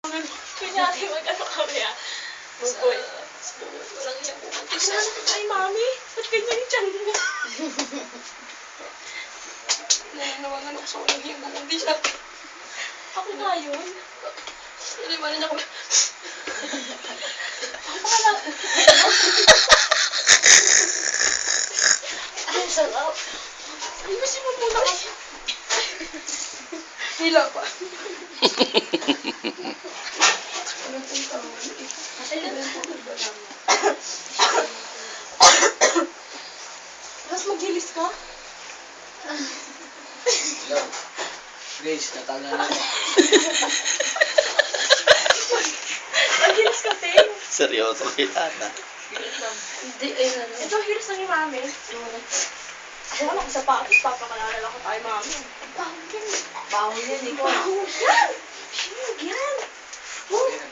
Kunyari, mag-ano kami ah. Bukoy. Walang iyang pumunti sa ay, mami. Ba't ganyan yung tiyan mo? Nananawangan ako sa walang iyang pumunti sa akin. Ako nga yun. Nalimanin ako. Ang pangalan. Ay, sarap. Ayusin mo muna kasi. Hila pa. Mas maghilis ka? Hello. Grace, natanggal na mo. Maghilis ka, te. Seryoso kita na. Hindi, ayun. Ito, hilis na ni mami. Alam ako sa papis, papakalala ko tayo, mami. Bawal yan. Bawal yan, ikaw. Bawal yan. Huwag yan.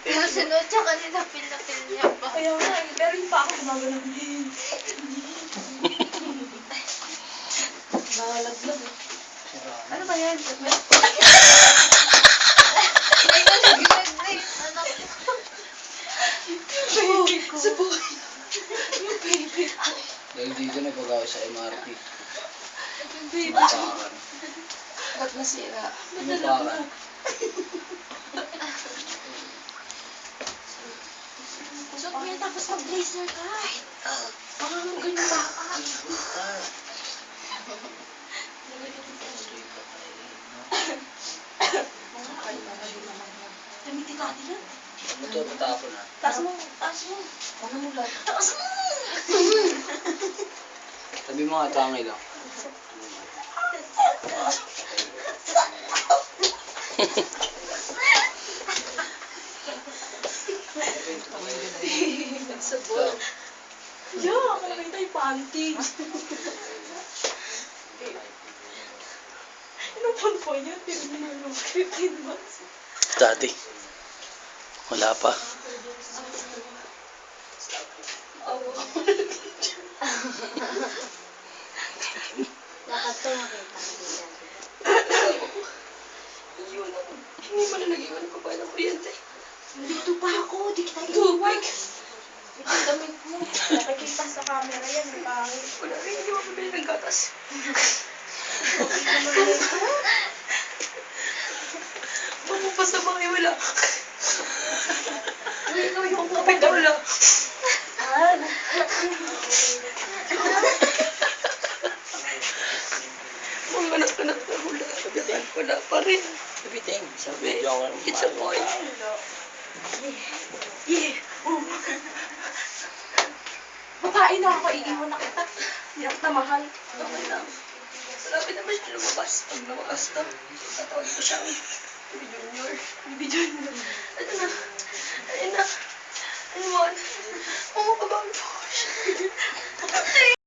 Nasunod siya kanina, pil niya pa. Kaya nga, pero yung pa ako gumagano. Nalaglag. Ano ba yan? Ay, nalaglag na yung anak ko. Baby ko. Sa buhay. Yung baby ko. Dahil dito nagpagawa sa MRT. Yung baby ko. Pinupakan. Ba't nasira? Pinupakan. Kusot mo yan tapos mag-blazer ka. Baka nung ganyan baka. Gamitin natin yan. Ito, patapon ha. Taas mo, taas mo. Ano mo lang? Taas mo! Sabi mo nga, tangay lang. Sabon. Yeah, nakita yung panties. Ano pang po yun? Pero hindi mo 15 months. Daddy. Wala pa. Lakad to makita ko niya. Yun ako. Hindi mo na nag-iwan ko ba ng kuryente? Dito pa ako. Di kita iiwan. Ito damit mo. Nakikita sa camera yan. Ang pangit. Wala rin. Hindi mo pabili ng gatas. Mamupas na ba kayo? Wala. Ay, ikaw yung kapit na wala. Mga anak-anak na hula. Wala pa rin. Biting. Sabi, it's a boy. Yeah. Babae na ako, iiwan na kita. Hindi na kita mahal. Okay lang. Malapit naman siya lumabas. Pag lumabas na, tatawagin ko siya. Baby Junior. Baby Junior. Ano na?